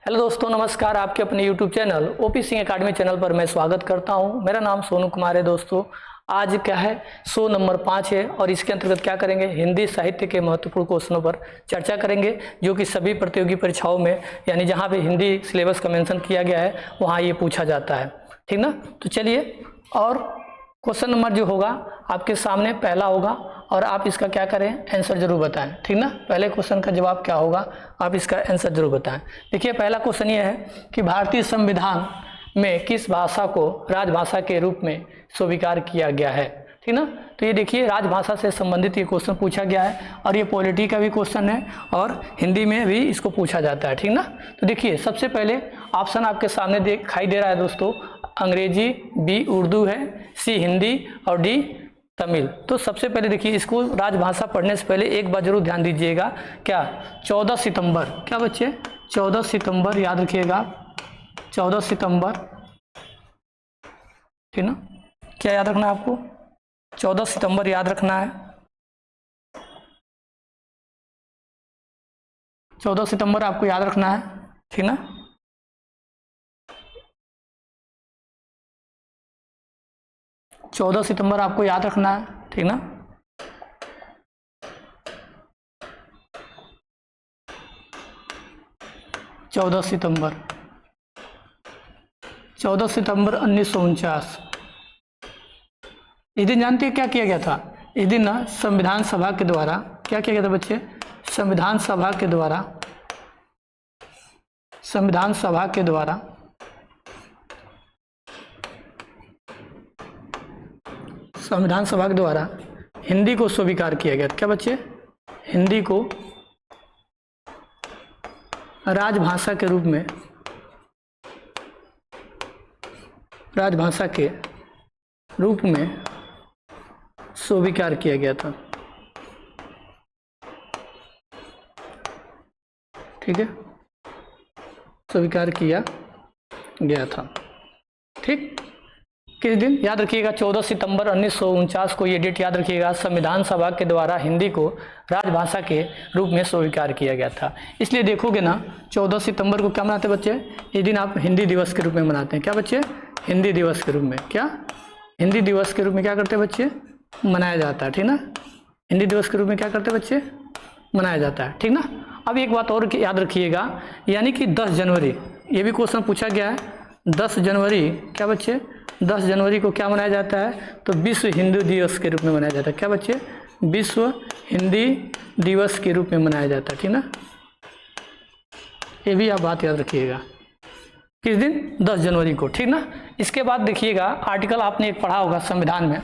Hello दोस्तों, नमस्कार। आपके अपने YouTube channel OP Singh academy channel पर मैं स्वागत करता हूं। मेरा नाम सोनू कुमार है। दोस्तों, आज क्या है, शो नंबर 5 है और इसके अंतर्गत क्या करेंगे, हिंदी साहित्य के महत्वपूर्ण क्वेश्चनों पर चर्चा करेंगे, जो कि सभी प्रतियोगी परीक्षाओं में यानी जहां भी हिंदी सिलेबस का मेंशन किया गया है वहां ये पूछा जाता है। ठीक ना। तो चलिए, और क्वेश्चन नंबर जो होगा आपके सामने पहला होगा और आप इसका क्या करें, आंसर जरूर बताएं। ठीक ना। पहले क्वेश्चन का जवाब क्या होगा, आप इसका आंसर जरूर बताएं। देखिए, पहला क्वेश्चन ये है कि भारतीय संविधान में किस भाषा को राजभाषा के रूप में स्वीकार किया गया है। ठीक ना। तो ये देखिए, राजभाषा से संबंधित ये क्वेश्चन पूछा गया है और ये पॉलिटी का भी क्वेश्चन है और हिंदी में भी इसको पूछा जाता है। ठीक ना। तो देखिए, सबसे पहले ऑप्शन आपके सामने दिखाई दे रहा है दोस्तों, अंग्रेजी, बी उर्दू है, सी हिंदी और डी तमिल। तो सबसे पहले देखिए, इसको राजभाषा पढ़ने से पहले एक बार जरूर ध्यान दीजिएगा, क्या 14 सितंबर, क्या बच्चे 14 सितंबर याद रखिएगा, 14 सितंबर। ठीक ना। क्या याद रखना है आपको, 14 सितंबर याद रखना है। 14 सितंबर आपको याद रखना है। ठीक ना। चौदह सितंबर आपको याद रखना है। ठीक ना। चौदह सितंबर 1949। इस दिन जानते हैं क्या किया गया था, इस दिन ना संविधान सभा के द्वारा क्या किया गया था बच्चे, संविधान सभा के द्वारा हिंदी को स्वीकार किया गया। क्या बच्चे, हिंदी को राजभाषा के रूप में स्वीकार किया गया था। ठीक है, स्वीकार किया गया था। ठीक, किस दिन याद रखिएगा, 14 सितंबर 1949 को ये डेट याद रखिएगा, संविधान सभा के द्वारा हिंदी को राजभाषा के रूप में स्वीकार किया गया था। इसलिए देखोगे ना, 14 सितंबर को क्या मनाते हैं बच्चे, इस दिन आप हिंदी दिवस के रूप में मनाते हैं। क्या बच्चे, हिंदी दिवस के रूप में, क्या हिंदी दिवस के रूप में क्या करते हैं बच्चे, मनाया जाता है। ठीक ना। हिंदी दिवस के रूप में क्या करते हैं बच्चे, मनाया जाता है। ठीक ना। अब एक बात और याद रखिएगा, यानी कि 10 जनवरी, ये भी क्वेश्चन पूछा गया है, 10 जनवरी क्या बच्चे, 10 जनवरी को क्या मनाया जाता है, तो विश्व हिंदी दिवस के रूप में मनाया जाता है। क्या बच्चे, विश्व हिंदी दिवस के रूप में मनाया जाता है। ठीक ना। ये भी आप बात याद रखिएगा, किस दिन, 10 जनवरी को। ठीक ना। इसके बाद देखिएगा, आर्टिकल आपने एक पढ़ा होगा संविधान में,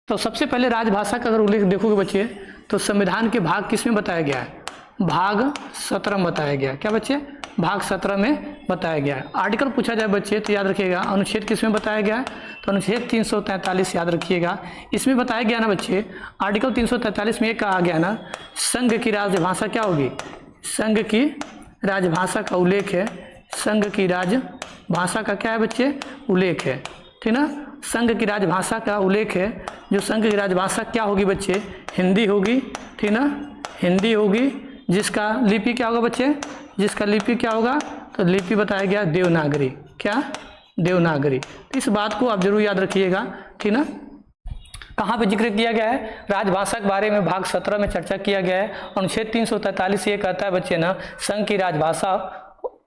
तो सबसे पहले राजभाषा का अगर उल्लेख देखोगे बच्चे, तो संविधान के भाग किस में बताया गया है, भाग 17 में बताया गया। क्या बच्चे, भाग 17 में बताया गया है। आर्टिकल पूछा जाए बच्चे तो याद रखिएगा, अनुच्छेद किस में बताया गया है, तो अनुच्छेद 343 याद रखिएगा। इसमें बताया गया ना बच्चे, आर्टिकल 343 में एक कहा गया ना, संघ की राजभाषा क्या होगी, संघ की राजभाषा का उल्लेख है, संघ की राजभाषा का क्या है बच्चे, उल्लेख है। ठीक ना। संघ की राजभाषा का उल्लेख है, जो संघ की राजभाषा क्या होगी बच्चे, हिंदी होगी। ठीक ना, हिंदी होगी, जिसका लिपि क्या होगा बच्चे, जिसका लिपि क्या होगा, तो लिपि बताया गया देवनागरी। क्या, देवनागरी। तो इस बात को आप जरूर याद रखिएगा। ठीक ना। कहाँ पे जिक्र किया गया है, राजभाषा के बारे में भाग 17 में चर्चा किया गया है। अनुच्छेद 343 ये कहता है बच्चे ना, संघ की राजभाषा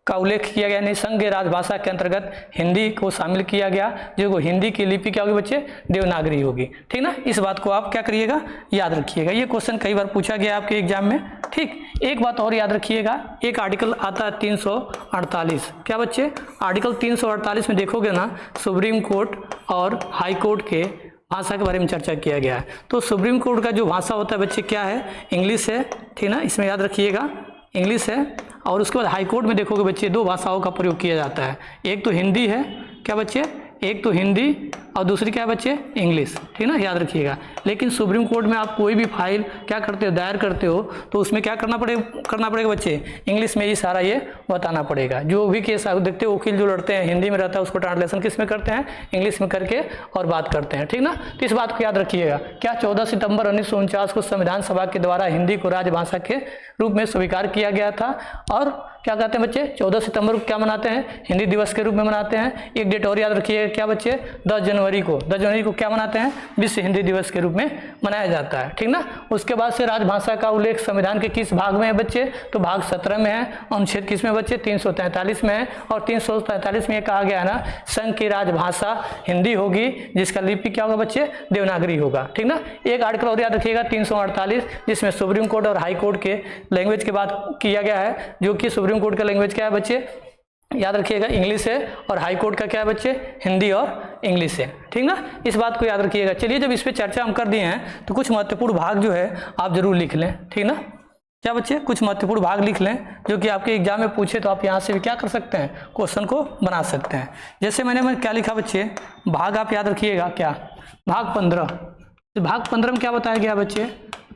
का उल्लेख किया गया, नहीं, संघ राजभाषा के अंतर्गत हिंदी को शामिल किया गया, जो हिंदी की लिपि क्या होगी बच्चे, देवनागरी होगी। ठीक ना। इस बात को आप क्या करिएगा, याद रखिएगा। ये क्वेश्चन कई बार पूछा गया आपके एग्जाम में। ठीक, एक बात और याद रखिएगा, एक आर्टिकल आता है 348। क्या बच्चे, आर्टिकल 348 में देखोगे ना, सुप्रीम कोर्ट और हाई कोर्ट के भाषा के बारे में चर्चा किया गया है। तो सुप्रीम कोर्ट का जो भाषा होता है बच्चे क्या है, इंग्लिश है। ठीक ना, इसमें याद रखिएगा, इंग्लिश है। और उसके बाद हाई कोर्ट में देखोगे बच्चे, 2 भाषाओं का प्रयोग किया जाता है, एक तो हिंदी है, क्या बच्चे, एक तो हिंदी और दूसरी क्या है बच्चे, इंग्लिश। ठीक ना, याद रखिएगा। लेकिन सुप्रीम कोर्ट में आप कोई भी फाइल क्या करते हो, दायर करते हो, तो उसमें क्या करना पड़ेगा बच्चे, इंग्लिश में ही सारा ये बताना पड़ेगा। जो भी केस आप देखते हो, वकील जो लड़ते हैं हिंदी में रहता है, उसको ट्रांसलेशन किस में करते हैं, इंग्लिश में करके और बात करते हैं। ठीक ना। तो इस बात को याद रखिएगा। क्या 14 सितंबर 1949 को संविधान सभा के द्वारा हिंदी को राजभाषा के रूप में स्वीकार किया गया था और क्या कहते हैं बच्चे, 14 सितंबर को क्या मनाते हैं, हिंदी दिवस के रूप में मनाते हैं। एक डेट और याद रखिएगा, क्या बच्चे, 10 जनवरी को क्या मनाते हैं, विश्व हिंदी दिवस के रूप में मनाया जाता है, ठीक ना। उसके बाद से राजभाषा का उल्लेख संविधान के किस भाग में है बच्चे, तो भाग 17 में है। अनुच्छेद किस में बच्चे, 343 में है। और 343 में कहा गया है ना, संघ की राजभाषा हिंदी होगी, जिसका लिपि क्या होगा बच्चे, देवनागरी होगा, ठीक ना। एक आर्टिकल और याद रखिएगा 348, जिसमें सुप्रीम कोर्ट और हाई कोर्ट के लैंग्वेज की बात किया गया है, जो कि सुप्रीम कोर्ट का लैंग्वेज क्या है बच्चे, याद रखिएगा इंग्लिश है, और हाई कोर्ट का क्या है बच्चे, हिंदी और इंग्लिश है, ठीक ना। इस बात को याद रखिएगा। चलिए, जब इस पे चर्चा हम कर दिए हैं तो कुछ महत्वपूर्ण भाग जो है आप जरूर लिख लें, ठीक ना। क्या बच्चे, कुछ महत्वपूर्ण भाग लिख लें जो कि आपके एग्जाम में पूछे तो आप यहाँ से भी क्या कर सकते हैं, क्वेश्चन को बना सकते हैं। जैसे मैंने क्या लिखा बच्चे, भाग आप याद रखिएगा, क्या, भाग 15। तो भाग 15 में क्या बताया गया बच्चे,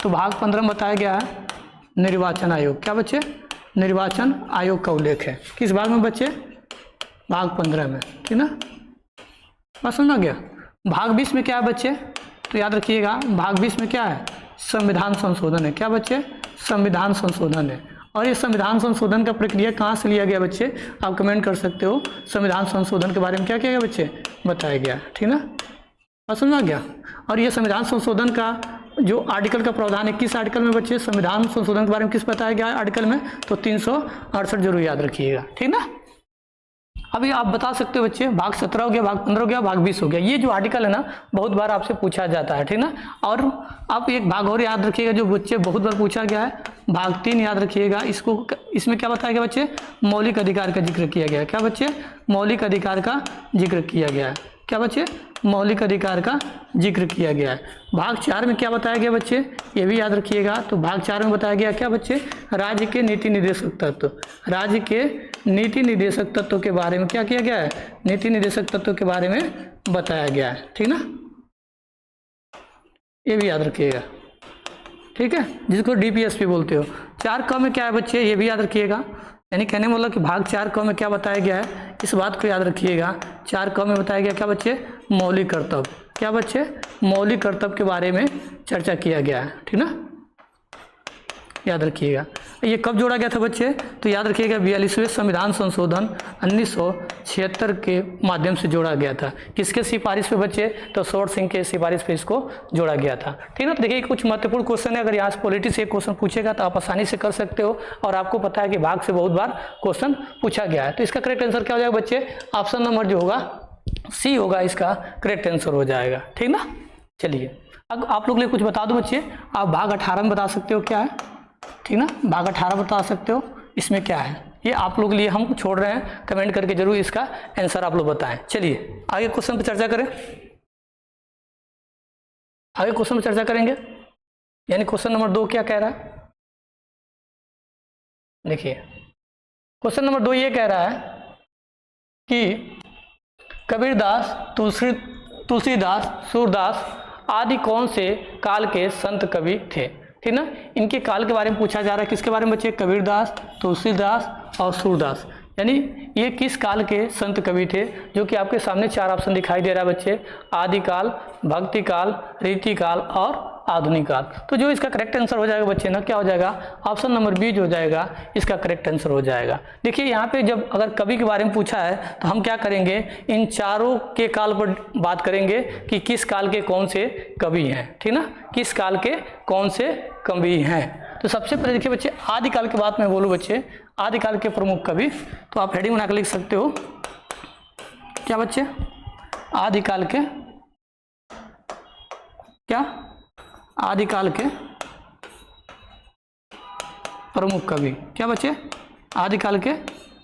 तो भाग 15 में बताया गया है निर्वाचन आयोग, क्या बच्चे, निर्वाचन आयोग का उल्लेख है। किस भाग में बच्चे, भाग 15 में, ठीक ना। बात समझ आ गया। भाग 20 में क्या है बच्चे, तो याद रखिएगा भाग 20 में क्या है, संविधान संशोधन है, क्या बच्चे, संविधान संशोधन है। और ये संविधान संशोधन का प्रक्रिया कहाँ से लिया गया बच्चे, आप कमेंट कर सकते हो। संविधान संशोधन के बारे में क्या किया गया बच्चे, बताया गया, ठीक ना। बात समझ आ गया। और ये संविधान संशोधन का जो आर्टिकल का प्रावधान है, किस आर्टिकल में बच्चे, संविधान संशोधन के बारे में किस बताया गया आर्टिकल में, तो 368 जरूर याद रखिएगा, ठीक ना। अभी आप बता सकते हो बच्चे, भाग 17 हो गया, भाग 15 हो गया, भाग 20 हो गया। ये जो आर्टिकल है ना, बहुत बार आपसे पूछा जाता है, ठीक ना। और आप एक भाग और याद रखिएगा जो बच्चे बहुत बार पूछा गया है, भाग 3 याद रखिएगा। इसमें क्या बताया गया बच्चे, मौलिक अधिकार का जिक्र किया गया है, क्या बच्चे, मौलिक अधिकार का जिक्र किया गया है, क्या बच्चे, मौलिक अधिकार का जिक्र किया गया है। भाग 4 में क्या बताया गया बच्चे, ये भी याद रखिएगा। तो भाग 4 में बताया गया क्या बच्चे, राज्य के नीति निर्देशक तत्व, राज्य के नीति निर्देशक तत्व के बारे में क्या किया गया है, नीति निर्देशक तत्व के बारे में बताया गया है, ठीक ना। ये भी याद रखिएगा, ठीक है, जिसको DPSP बोलते हो। 4 में क्या है बच्चे, ये भी याद रखिएगा। यानी कहने मतलब कि भाग 4 में क्या बताया गया है, इस बात को याद रखिएगा। 4 में बताया गया क्या बच्चे, मौलिक कर्तव्य, क्या बच्चे, मौलिक कर्तव्य के बारे में चर्चा किया गया है, ठीक ना, याद रखिएगा। ये कब जोड़ा गया था बच्चे, तो याद रखिएगा 42वें संविधान संशोधन 1976 के माध्यम से जोड़ा गया था। किसके सिफारिश पे बच्चे, तो शोर सिंह के सिफारिश पे इसको जोड़ा गया था, ठीक ना। तो देखिए कुछ महत्वपूर्ण क्वेश्चन है, अगर यहाँ से पॉलिटी से एक क्वेश्चन पूछेगा तो आप आसानी से कर सकते हो। और आपको पता है कि भाग से बहुत बार क्वेश्चन पूछा गया है। तो इसका करेक्ट आंसर क्या हो जाएगा बच्चे, ऑप्शन नंबर जो होगा सी होगा, इसका करेक्ट आंसर हो जाएगा, ठीक ना। चलिए, अब आप लोग लिए कुछ बता दो बच्चे, आप भाग 18 में बता सकते हो क्या है, ठीक ना, भाग 18 बता सकते हो इसमें क्या है। ये आप लोग लिए हम छोड़ रहे हैं, कमेंट करके जरूर इसका आंसर आप लोग बताएं। चलिए आगे क्वेश्चन पर चर्चा करें, आगे क्वेश्चन पर चर्चा करेंगे। यानी क्वेश्चन नंबर 2 क्या कह रहा है, देखिए क्वेश्चन नंबर 2 ये कह रहा है कि कबीरदास, तुलसीदास, सूरदास आदि कौन से काल के संत कवि थे, ठीक ना। इनके काल के बारे में पूछा जा रहा है, किसके बारे में बच्चे, कबीरदास, तुलसीदास और सूरदास। यानी ये किस काल के संत कवि थे, जो कि आपके सामने 4 ऑप्शन दिखाई दे रहा है बच्चे, आदिकाल, भक्ति काल, रीति काल और आधुनिक काल। तो जो इसका करेक्ट आंसर हो जाएगा बच्चे ना, क्या हो जाएगा, ऑप्शन नंबर बी जो हो जाएगा, इसका करेक्ट आंसर हो जाएगा। देखिए यहाँ पे जब अगर कवि के बारे में पूछा है तो हम क्या करेंगे, इन चारों के काल पर बात करेंगे कि किस काल के कौन से कवि हैं, ठीक ना, किस काल के कौन से कवि हैं। तो सबसे पहले देखिए बच्चे, आदिकाल की बात मैं बोलूँ बच्चे, आदिकाल के प्रमुख कवि, तो आप हेडिंग बनाकर लिख सकते हो क्या बच्चे, आदिकाल के क्या, आदिकाल के प्रमुख कवि, क्या बच्चे, आदिकाल के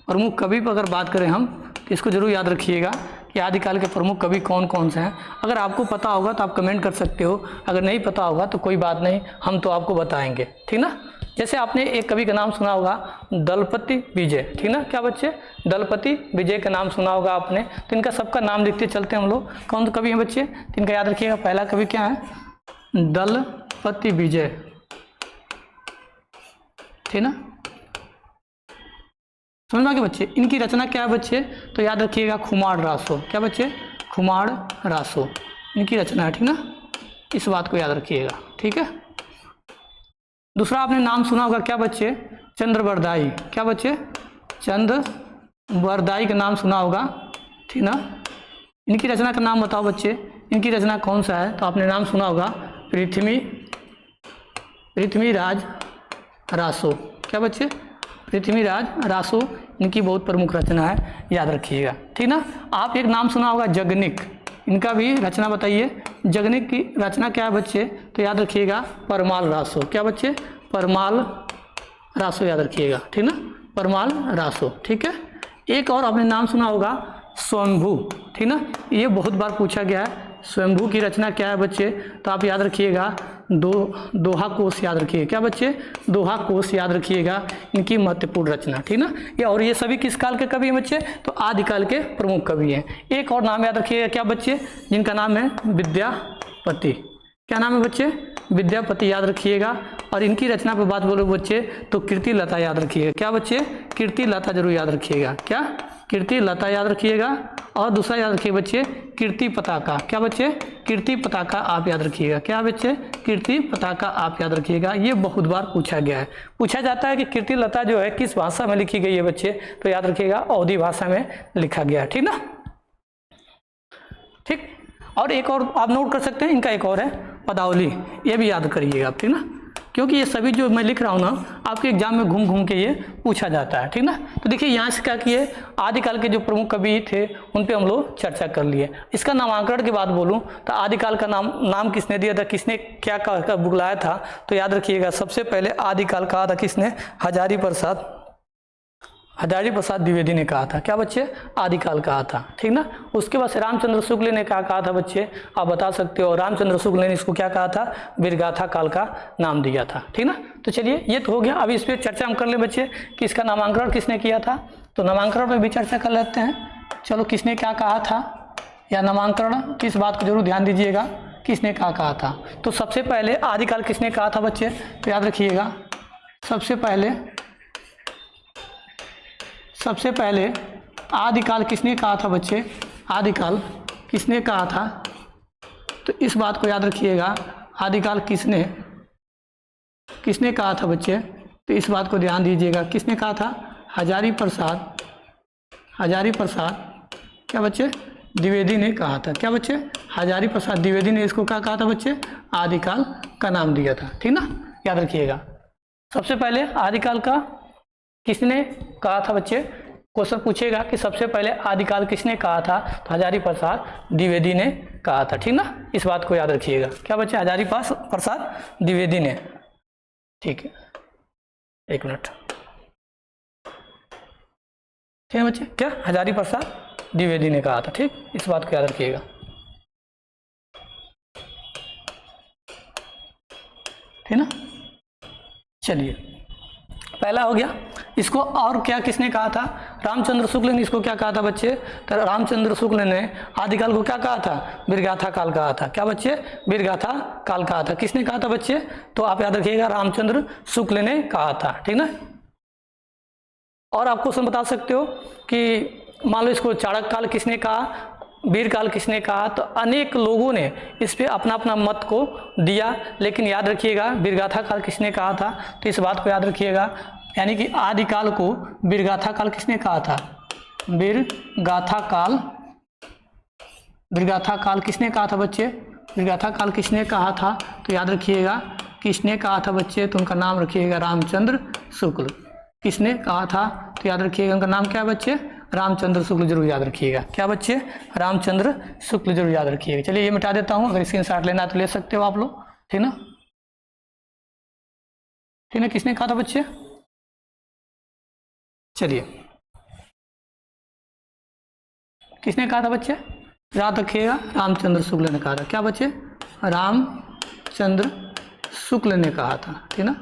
प्रमुख कवि पर अगर बात करें हम तो इसको जरूर याद रखिएगा कि आदिकाल के प्रमुख कवि कौन कौन से हैं। अगर आपको पता होगा तो आप कमेंट कर सकते हो, अगर नहीं पता होगा तो कोई बात नहीं, हम तो आपको बताएंगे, ठीक ना। जैसे आपने एक कवि का नाम सुना होगा, दलपति विजय, ठीक ना, क्या बच्चे, दलपति विजय का नाम सुना होगा आपने। तो इनका सबका नाम लिखते चलते हैं हम लोग, कौन कवि हैं बच्चे, तो इनका याद रखिएगा। पहला कवि क्या है, दलपति विजय, ठीक ना, समझ में आ गया बच्चे। इनकी रचना क्या है बच्चे, तो याद रखिएगा खुमार रासो, क्या बच्चे, खुमार रासो इनकी रचना है, ठीक ना, इस बात को याद रखिएगा, ठीक है। दूसरा आपने नाम सुना होगा क्या बच्चे, चंद्रबरदाई, क्या बच्चे, चंद बरदाई का नाम सुना होगा, ठीक ना। इनकी रचना का नाम बताओ बच्चे, इनकी रचना कौन सा है? तो आपने नाम सुना होगा पृथ्वीराज रासो। क्या बच्चे? पृथ्वीराज रासो इनकी बहुत प्रमुख रचना है, याद रखिएगा, ठीक ना। आप एक नाम सुना होगा जगनिक, इनका भी रचना बताइए। जगनिक की रचना क्या है बच्चे? तो याद रखिएगा परमाल रासो। क्या बच्चे? परमाल रासो, याद रखिएगा, ठीक ना, परमाल रासो, ठीक है। एक और आपने नाम सुना होगा स्वयंभू, ठीक ना, ये बहुत बार पूछा गया है। स्वयंभू की रचना क्या है बच्चे? तो आप याद रखिएगा दोहा कोश, याद रखिए। क्या बच्चे? दोहा कोश, याद रखिएगा, इनकी महत्वपूर्ण रचना, ठीक ना। ये और ये सभी किस काल के कवि हैं बच्चे? तो आदिकाल के प्रमुख कवि हैं। एक और नाम याद रखिएगा, क्या बच्चे? जिनका नाम है विद्यापति। क्या नाम है बच्चे? विद्यापति, याद रखिएगा। और इनकी रचना पर बात बोलो बच्चे तो कीर्ति लता, याद रखिएगा। क्या बच्चे? कीर्ति लता जरूर याद रखिएगा। क्या? कीर्ति लता याद रखिएगा। और दूसरा याद रखिए बच्चे कीर्ति पताका। क्या बच्चे? कीर्ति पताका आप याद रखिएगा। क्या बच्चे? कीर्ति पताका आप याद रखिएगा। ये बहुत बार पूछा गया है, पूछा जाता है कि कीर्ति लता जो है किस भाषा में लिखी गई है बच्चे? तो याद रखिएगा अवधी भाषा में लिखा गया है, ठीक ना, ठीक। और एक और आप नोट कर सकते हैं, इनका एक और है पदावली, ये भी याद करिएगा आप, ठीक ना, क्योंकि ये सभी जो मैं लिख रहा हूँ ना आपके एग्जाम में घूम घूम के ये पूछा जाता है, ठीक ना। तो देखिए यहाँ से क्या किए, आदिकाल के जो प्रमुख कवि थे उन पे हम लोग चर्चा कर लिए। इसका नामांकन की बात बोलूँ तो आदिकाल का नाम किसने दिया था, किसने क्या कहकर बुलाया था? तो याद रखिएगा सबसे पहले आदिकाल कहा था किसने? हजारी प्रसाद द्विवेदी ने कहा था। क्या बच्चे? आदिकाल कहा था, ठीक ना। उसके बाद से रामचंद्र शुक्ल ने क्या कहा था बच्चे? आप बता सकते हो। रामचंद्र शुक्ल ने इसको क्या कहा था? वीरगाथा काल का नाम दिया था, ठीक ना। तो चलिए ये तो हो गया। अब इस पर चर्चा हम कर ले बच्चे कि इसका नामांकन किसने किया था। तो नामांकन पर भी चर्चा कर लेते हैं। चलो, किसने क्या कहा था या नामांकन किस बात को जरूर ध्यान दीजिएगा, किसने क्या कहा था। तो सबसे पहले आदिकाल किसने कहा था बच्चे? तो याद रखिएगा सबसे पहले आदिकाल किसने कहा था बच्चे? आदिकाल किसने कहा था? तो इस बात को याद रखिएगा, आदिकाल किसने कहा था बच्चे? तो इस बात को ध्यान दीजिएगा, किसने कहा था? हजारी प्रसाद क्या बच्चे? द्विवेदी ने कहा था। क्या बच्चे? हजारी प्रसाद द्विवेदी ने इसको क्या कहा था बच्चे? आदिकाल का नाम दिया था, ठीक ना, याद रखिएगा। सबसे पहले आदिकाल का किसने कहा था बच्चे? क्वेश्चन पूछेगा कि सबसे पहले आदिकाल किसने कहा था? तो हजारी प्रसाद द्विवेदी ने कहा था, ठीक ना, इस बात को याद रखिएगा। क्या बच्चे? हजारी प्रसाद द्विवेदी ने, ठीक है, एक मिनट, ठीक है बच्चे। क्या? हजारी प्रसाद द्विवेदी ने कहा था, ठीक, इस बात को याद रखिएगा। ठीक ना, चलिए पहला हो गया। इसको और क्या किसने कहा था? रामचंद्र शुक्ल ने इसको क्या कहा था बच्चे? तो रामचंद्र शुक्ल ने आदिकाल को क्या कहा था? वीरगाथा काल कहा था। क्या बच्चे? वीरगाथा काल कहा था। किसने कहा था बच्चे? तो आप याद रखिएगा रामचंद्र शुक्ल ने कहा था, ठीक ना। और आप क्वेश्चन बता सकते हो कि मान लो इसको चाणक्य काल किसने कहा, वीर काल किसने कहा? तो अनेक लोगों ने इस पे अपना अपना मत को दिया, लेकिन याद रखिएगा वीरगाथा काल किसने कहा था? तो इस बात को याद रखिएगा, यानी कि आदिकाल को वीरगाथा काल किसने कहा था? वीरगाथा काल किसने कहा था बच्चे? वीरगाथा काल किसने कहा था? तो याद रखिएगा किसने कहा था बच्चे? तो उनका नाम रखिएगा रामचंद्र शुक्ल। किसने कहा था? तो याद रखिएगा उनका नाम क्या है बच्चे? रामचंद्र शुक्ल जरूर याद रखिएगा। क्या बच्चे? रामचंद्र शुक्ल जरूर याद रखिएगा। चलिए ये मिटा देता हूँ, अगर स्क्रीनशॉट लेना है तो ले सकते हो आप लोग, ठीक ना, ठीक ना। किसने कहा था बच्चे? चलिए किसने कहा था बच्चे? याद रखिएगा रामचंद्र शुक्ल ने कहा था। क्या बच्चे? रामचंद्र शुक्ल ने कहा था, ठीक ना,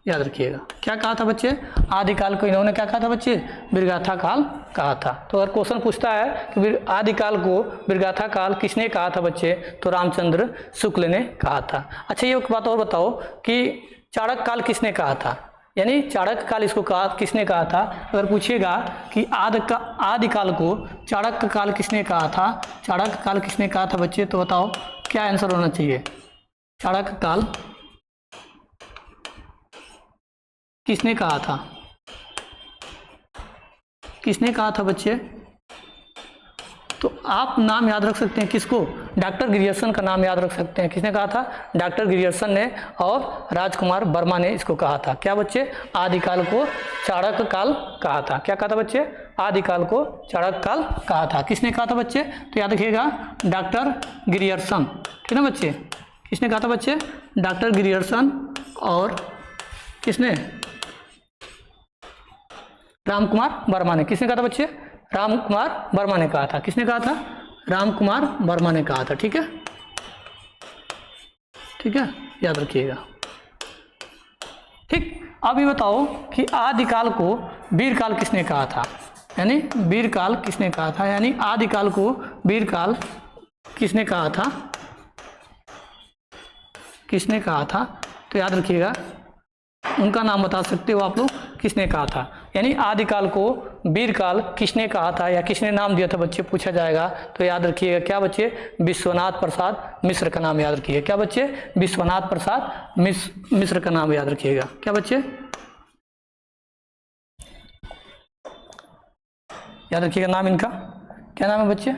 याद रखिएगा। क्या कहा था बच्चे? आदिकाल को इन्होंने क्या कहा था बच्चे? वीरगाथा काल कहा था। तो अगर क्वेश्चन पूछता है कि आदिकाल को वीरगाथा काल किसने कहा था बच्चे? तो रामचंद्र शुक्ल ने कहा था। अच्छा ये एक बात और बताओ कि चाणक्य काल किसने कहा था, यानी चाणक्य काल इसको कहा किसने कहा था? अगर पूछेगा कि आदिकाल को चाणक्य काल किसने कहा था, चाणक्य काल किसने कहा था बच्चे? तो बताओ क्या आंसर होना चाहिए? चाणक्य काल किसने कहा था? किसने कहा था बच्चे? तो आप नाम याद रख सकते हैं किसको? डॉक्टर ग्रियर्सन का नाम याद रख सकते हैं। किसने कहा था? डॉक्टर ग्रियर्सन ने और राजकुमार वर्मा ने इसको कहा था। क्या बच्चे? आदिकाल को चाणक्य काल कहा था। क्या कहा था बच्चे? आदिकाल को चाणक्य काल कहा था। किसने कहा था बच्चे? तो याद रखिएगा डॉक्टर ग्रियर्सन। ठीक है बच्चे? किसने कहा था बच्चे? डॉक्टर ग्रियर्सन और किसने? रामकुमार वर्मा ने। किसने कहा था बच्चे? रामकुमार वर्मा ने कहा था। किसने कहा था? रामकुमार वर्मा ने कहा था। ठीक है, ठीक है, याद रखिएगा। ठीक, अब ये बताओ कि आदिकाल को वीरकाल किसने कहा था? यानी वीरकाल किसने कहा था? यानी आदिकाल को वीरकाल किसने कहा था? किसने कहा था? तो याद रखिएगा, उनका नाम बता सकते हो आप लोग, किसने कहा था। यानी आदिकाल को वीरकाल किसने कहा था या किसने नाम दिया था बच्चे, पूछा जाएगा तो याद रखिएगा क्या बच्चे? विश्वनाथ प्रसाद मिश्र का नाम याद रखिएगा। क्या बच्चे? विश्वनाथ प्रसाद मिश्र का नाम याद रखिएगा। क्या बच्चे? याद रखिएगा नाम इनका। क्या नाम है बच्चे?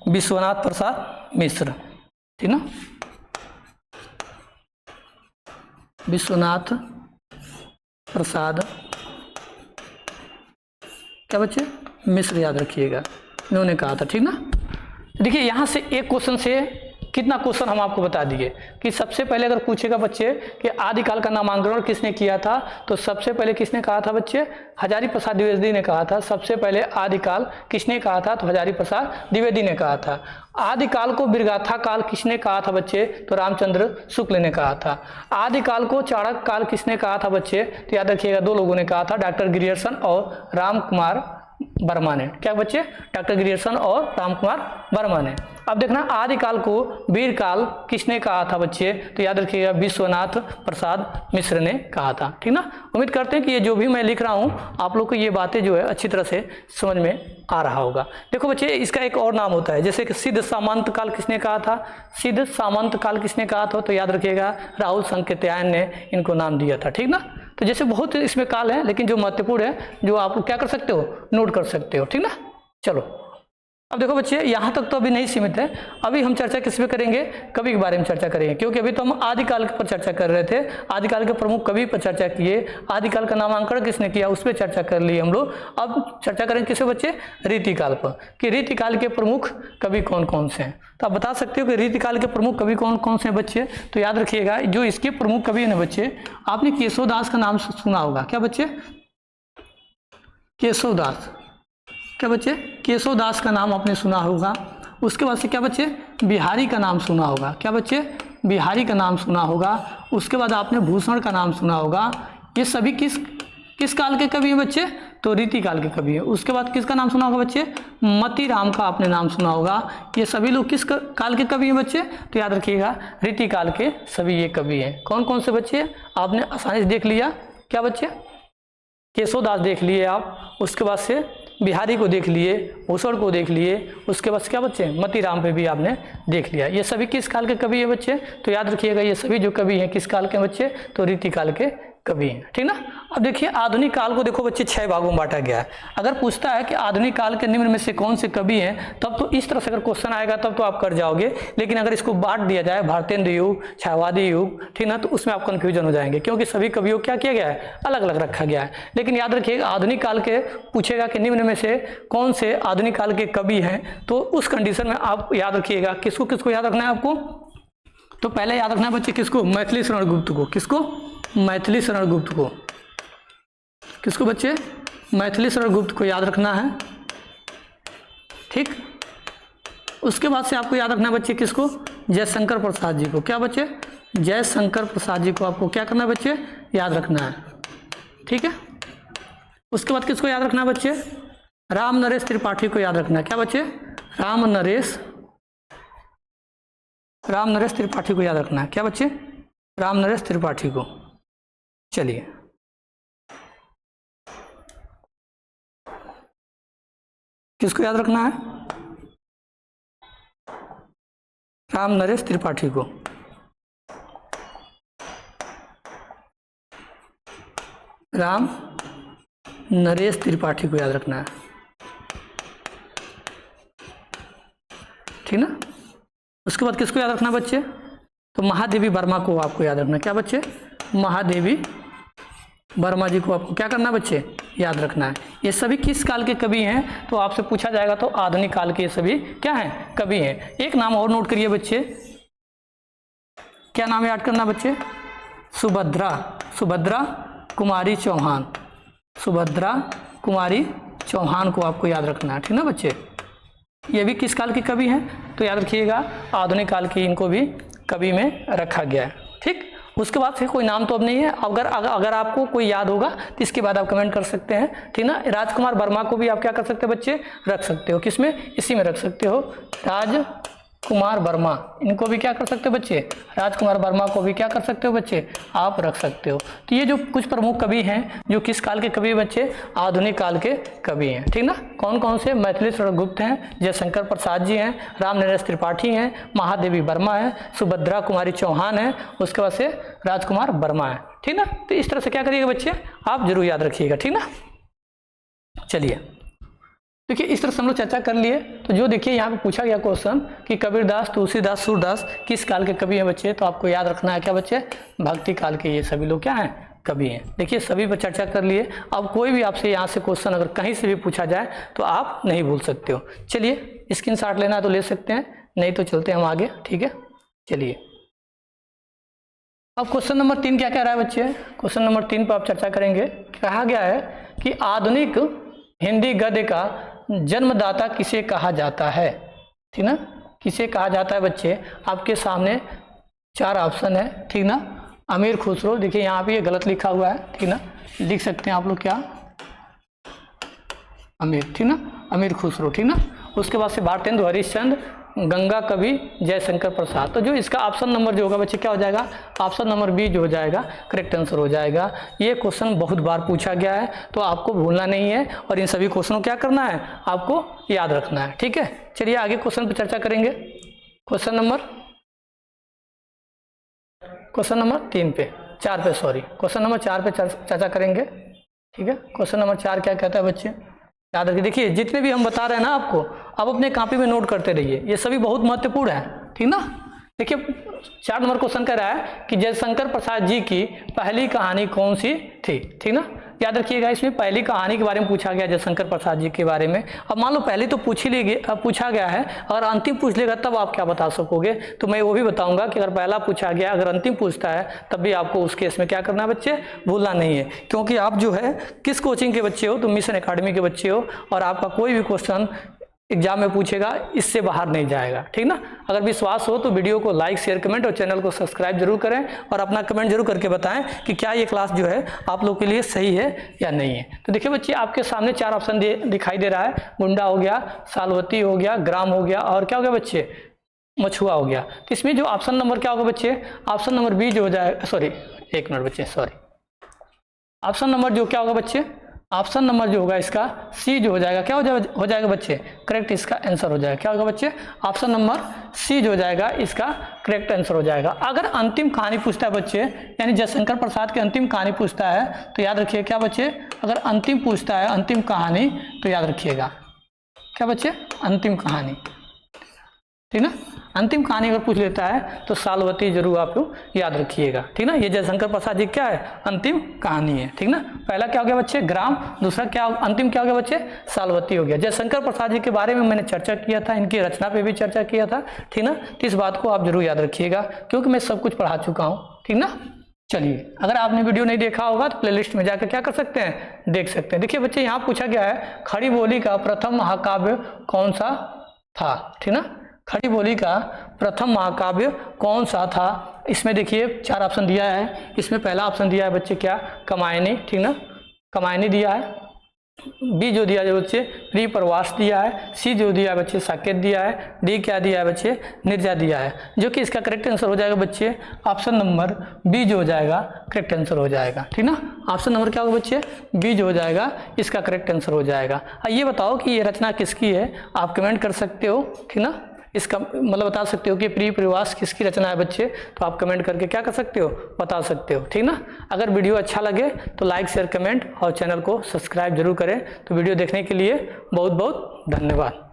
विश्वनाथ प्रसाद मिश्र। ठीक ना? विश्वनाथ प्रसाद क्या बच्चे? मिश्र याद रखिएगा, इन्होंने कहा था। ठीक ना? देखिए यहाँ से एक क्वेश्चन से कितना क्वेश्चन हम आपको बता दिए कि सबसे पहले अगर पूछेगा बच्चे कि आदिकाल का नामांकन किसने किया था, तो सबसे पहले किसने कहा था बच्चे? हजारी प्रसाद द्विवेदी ने कहा था। सबसे पहले आदिकाल किसने कहा था? तो हजारी प्रसाद द्विवेदी ने कहा था। आदिकाल को वीरगाथा काल किसने कहा था बच्चे? तो रामचंद्र शुक्ल ने कहा था। आदिकाल को चाणक्य काल किसने कहा था बच्चे? तो याद रखिएगा दो लोगों ने कहा था, डॉक्टर ग्रियर्सन और रामकुमार वर्मा ने। क्या बच्चे? डॉक्टर ग्रियर्सन और रामकुमार वर्मा ने। अब देखना आदिकाल को वीरकाल किसने कहा था बच्चे? तो याद रखिएगा विश्वनाथ प्रसाद मिश्र ने कहा था। ठीक ना? उम्मीद करते हैं कि ये जो भी मैं लिख रहा हूँ आप लोग को ये बातें जो है अच्छी तरह से समझ में आ रहा होगा। देखो बच्चे, इसका एक और नाम होता है, जैसे कि सिद्ध सामंत काल किसने कहा था? सिद्ध सामंत काल किसने कहा था? तो याद रखिएगा राहुल संकेतयायन ने इनको नाम दिया था। ठीक ना? तो जैसे बहुत इसमें काल है, लेकिन जो महत्वपूर्ण है जो आप क्या कर सकते हो, नोट कर सकते हो। ठीक ना? चलो अब देखो बच्चे, यहाँ तक तो अभी नहीं सीमित है। अभी हम चर्चा किस पे करेंगे? कवि के बारे में चर्चा करेंगे, क्योंकि अभी तो हम आदिकाल पर चर्चा कर रहे थे, आदिकाल के प्रमुख कवि पर चर्चा किए, आदिकाल का नामांकन किसने किया उस पर चर्चा कर ली हम लोग। अब चर्चा करेंगे किससे बच्चे? रीतिकाल पर, कि रीतिकाल के प्रमुख कवि कौन कौन से हैं। तो आप बता सकते हो कि रीतिकाल के प्रमुख कवि कौन कौन से हैं बच्चे? तो याद रखिएगा जो इसके प्रमुख कवि हैं बच्चे, आपने केशवदास का नाम सुना होगा। क्या बच्चे? केशवदास। क्या बच्चे? केशवदास का नाम आपने सुना होगा। उसके बाद से क्या बच्चे? बिहारी का नाम सुना होगा। क्या बच्चे? बिहारी का नाम सुना होगा। उसके बाद आपने भूषण का नाम सुना होगा। ये सभी किस काल के कवि हैं बच्चे? तो रीतिकाल के कवि हैं। उसके बाद किसका नाम सुना होगा बच्चे? मतीराम का आपने नाम सुना होगा। ये सभी लोग किस काल के कवि हैं बच्चे? तो याद रखिएगा रीतिकाल के सभी ये कवि हैं। कौन कौन से बच्चे? आपने आसानी से देख लिया। क्या बच्चे? केशवदास देख लिए आप, उसके बाद से बिहारी को देख लिए, भूषण को देख लिए, उसके बाद क्या बच्चे? मतीराम पे भी आपने देख लिया। ये सभी किस काल के कवि हैं बच्चे? तो याद रखिएगा ये सभी जो कवि हैं किस काल के बच्चे? तो रीतिकाल के कवि हैं। ठीक ना? अब देखिए आधुनिक काल को देखो बच्चे 6 भागों में बांटा गया है। अगर पूछता है कि आधुनिक काल के निम्न में से कौन से कवि हैं, तब तो इस तरह से अगर क्वेश्चन आएगा तब तो आप कर जाओगे। लेकिन अगर इसको बांट दिया जाए भारतेंद्र युग, छायावादी युग, ठीक ना, तो उसमें आप कंफ्यूजन हो जाएंगे, क्योंकि सभी कवियों क्या किया गया है? अलग अलग रखा गया है। लेकिन याद रखिएगा आधुनिक काल के पूछेगा कि निम्न में से कौन से आधुनिक काल के कवि हैं, तो उस कंडीशन में आप याद रखिएगा किसको किसको याद रखना है आपको? तो पहले याद रखना है बच्चे किसको? मैथिली शरण गुप्त को। किसको? मैथिली शरण गुप्त को। किसको बच्चे? मैथिली शरण गुप्त को याद रखना है। ठीक, उसके बाद से आपको याद रखना है बच्चे किसको? जयशंकर प्रसाद जी को। क्या बच्चे? जयशंकर प्रसाद जी को आपको क्या करना है बच्चे? याद रखना है। ठीक है, उसके बाद किसको याद रखना है बच्चे? राम नरेश त्रिपाठी को याद रखना है। क्या बच्चे? राम नरेश त्रिपाठी को याद रखना है। क्या बच्चे? राम नरेश त्रिपाठी को। चलिए किसको याद रखना है? राम नरेश त्रिपाठी को। राम नरेश त्रिपाठी को याद रखना है, ठीक ना। उसके बाद किसको याद रखना बच्चे, तो महादेवी वर्मा को आपको याद रखना है। क्या बच्चे, महादेवी वर्मा जी को आपको क्या करना है बच्चे, याद रखना है। ये सभी किस काल के कवि हैं, तो आपसे पूछा जाएगा तो आधुनिक काल के ये सभी क्या हैं, कवि हैं। एक नाम और नोट करिए बच्चे, क्या नाम याद करना बच्चे, सुभद्रा, सुभद्रा कुमारी चौहान, सुभद्रा कुमारी चौहान को आपको याद रखना है, ठीक ना बच्चे। ये भी किस काल के कवि हैं, तो याद रखिएगा आधुनिक काल की इनको भी कवि में रखा गया है, ठीक। उसके बाद फिर कोई नाम तो अब नहीं है। अगर आपको कोई याद होगा तो इसके बाद आप कमेंट कर सकते हैं, ठीक ना। राजकुमार वर्मा को भी आप क्या कर सकते हो बच्चे, रख सकते हो, किसमें, इसी में रख सकते हो, राजकुमार वर्मा, इनको भी क्या कर सकते हो बच्चे, राजकुमार वर्मा को भी क्या कर सकते हो बच्चे, आप रख सकते हो। तो ये जो कुछ प्रमुख कवि हैं जो किस काल के कवि बच्चे, आधुनिक काल के कवि हैं, ठीक ना। कौन कौन से, मैथिली गुप्त हैं, जयशंकर प्रसाद जी हैं, राम नरेश त्रिपाठी हैं, महादेवी वर्मा है, सुभद्रा कुमारी चौहान है, उसके बाद से राजकुमार वर्मा है, ठीक ना। तो इस तरह से क्या करिएगा बच्चे, आप जरूर याद रखिएगा, ठीक ना। चलिए देखिए, इस तरह से हम लोग चर्चा कर लिए। तो जो देखिए यहाँ पे पूछा गया क्वेश्चन कि कबीरदास, तुलसीदास, सूरदास किस काल के कवि हैं बच्चे, तो आपको याद रखना है क्या बच्चे, भक्ति काल के ये सभी लोग क्या हैं, कवि हैं। देखिए सभी पर चर्चा कर लिए। अब कोई भी आपसे यहाँ से क्वेश्चन अगर कहीं से भी पूछा जाए तो आप नहीं भूल सकते हो। चलिए स्क्रीनशॉट लेना है तो ले सकते हैं, नहीं तो चलते हम आगे, ठीक है। चलिए अब क्वेश्चन नंबर 3 क्या कह रहा है बच्चे, क्वेश्चन नंबर 3 पर आप चर्चा करेंगे। कहा गया है कि आधुनिक हिंदी गद्य का जन्मदाता किसे कहा जाता है, ठीक ना। किसे कहा जाता है बच्चे, आपके सामने 4 ऑप्शन है, ठीक ना। अमीर खुसरो, देखिए यहाँ पे ये गलत लिखा हुआ है, ठीक ना, लिख सकते हैं आप लोग क्या, अमीर, ठीक ना, अमीर खुसरो, ठीक ना। उसके बाद से भारतेंदु हरिश्चंद्र, गंगा कवि, जयशंकर प्रसाद। तो जो इसका ऑप्शन नंबर जो होगा बच्चे क्या हो जाएगा, ऑप्शन नंबर बी जो हो जाएगा करेक्ट आंसर हो जाएगा। ये क्वेश्चन बहुत बार पूछा गया है तो आपको भूलना नहीं है और इन सभी क्वेश्चनों को क्या करना है, आपको याद रखना है, ठीक है। चलिए आगे क्वेश्चन पर चर्चा करेंगे। क्वेश्चन नंबर 3 पे, 4 पे, सॉरी, क्वेश्चन नंबर 4 पे चर्चा करेंगे, ठीक है। क्वेश्चन नंबर 4 क्या कहता है बच्चे, याद रखिए। देखिए जितने भी हम बता रहे हैं ना आपको, आप अपने कॉपी में नोट करते रहिए, ये सभी बहुत महत्वपूर्ण है, ठीक ना। देखिए 4 नंबर क्वेश्चन कह रहा है कि जयशंकर प्रसाद जी की पहली कहानी कौन सी थी, ठीक ना। याद रखिएगा इसमें पहली कहानी के बारे में पूछा गया, जयशंकर प्रसाद जी के बारे में। अब मान लो पहले तो पूछा गया है, अगर अंतिम पूछ लेगा तब आप क्या बता सकोगे, तो मैं वो भी बताऊंगा कि अगर पहला पूछा गया, अगर अंतिम पूछता है तब भी आपको उस केस में क्या करना है बच्चे, भूलना नहीं है। क्योंकि आप जो है किस कोचिंग के बच्चे हो, तो मिशन एकेडमी के बच्चे हो और आपका कोई भी क्वेश्चन एग्जाम में पूछेगा इससे बाहर नहीं जाएगा, ठीक ना। अगर विश्वास हो तो वीडियो को लाइक, शेयर, कमेंट और चैनल को सब्सक्राइब जरूर करें और अपना कमेंट जरूर करके बताएं कि क्या ये क्लास जो है आप लोग के लिए सही है या नहीं है। तो देखिए बच्चे आपके सामने 4 ऑप्शन दिखाई दे रहा है, गुंडा हो गया, सालवती हो गया, ग्राम हो गया और क्या हो गया बच्चे, मछुआ हो गया। तो इसमें जो ऑप्शन नंबर क्या होगा बच्चे, ऑप्शन नंबर बी जो हो जाएगा, सॉरी 1 मिनट बच्चे, सॉरी, ऑप्शन नंबर जो क्या होगा बच्चे, ऑप्शन नंबर जो होगा इसका सी जो हो जाएगा, क्या हो जाएगा बच्चे, करेक्ट इसका आंसर हो जाएगा। क्या होगा बच्चे, ऑप्शन नंबर सी जो हो जाएगा इसका करेक्ट आंसर हो जाएगा। अगर अंतिम कहानी पूछता है बच्चे, यानी जयशंकर प्रसाद की अंतिम कहानी पूछता है तो याद रखिए क्या बच्चे, अगर अंतिम पूछता है अंतिम कहानी तो याद रखिएगा क्या बच्चे, अंतिम कहानी, ठीक ना। अंतिम कहानी अगर पूछ लेता है तो सालवती जरूर आप लोग याद रखिएगा, ठीक ना। ये जयशंकर प्रसाद जी क्या है, अंतिम कहानी है, ठीक ना। पहला क्या हो गया बच्चे, ग्राम, दूसरा क्या, अंतिम क्या हो गया बच्चे, सालवती हो गया। जयशंकर प्रसाद जी के बारे में मैंने चर्चा किया था, इनकी रचना पे भी चर्चा किया था, ठीक ना। तो इस बात को आप जरूर याद रखिएगा क्योंकि मैं सब कुछ पढ़ा चुका हूँ, ठीक ना। चलिए अगर आपने वीडियो नहीं देखा होगा तो प्लेलिस्ट में जाकर क्या कर सकते हैं, देख सकते हैं। देखिए बच्चे यहाँ पूछा गया है खड़ी बोली का प्रथम महाकाव्य कौन सा था, ठीक ना। खड़ी बोली का प्रथम महाकाव्य कौन सा था, इसमें देखिए 4 ऑप्शन दिया है। इसमें पहला ऑप्शन दिया है बच्चे क्या, कमायनी, ठीक ना, कमायनी दिया है। बी जो दिया है बच्चे प्रीप्रवास दिया है। सी जो दिया है बच्चे साकेत दिया है। डी क्या दिया है बच्चे, निर्जा दिया है, जो कि इसका करेक्ट आंसर हो जाएगा बच्चे ऑप्शन नंबर बी जो हो जाएगा करेक्ट आंसर हो जाएगा, ठीक ना। ऑप्शन नंबर क्या होगा बच्चे, बी जो हो जाएगा इसका करेक्ट आंसर हो जाएगा। ये बताओ कि ये रचना किसकी है, आप कमेंट कर सकते हो, ठीक ना। इसका मतलब बता सकते हो कि प्रिय प्रवास किसकी रचना है बच्चे, तो आप कमेंट करके क्या कर सकते हो, बता सकते हो, ठीक ना। अगर वीडियो अच्छा लगे तो लाइक शेयर कमेंट और चैनल को सब्सक्राइब जरूर करें। तो वीडियो देखने के लिए बहुत बहुत धन्यवाद।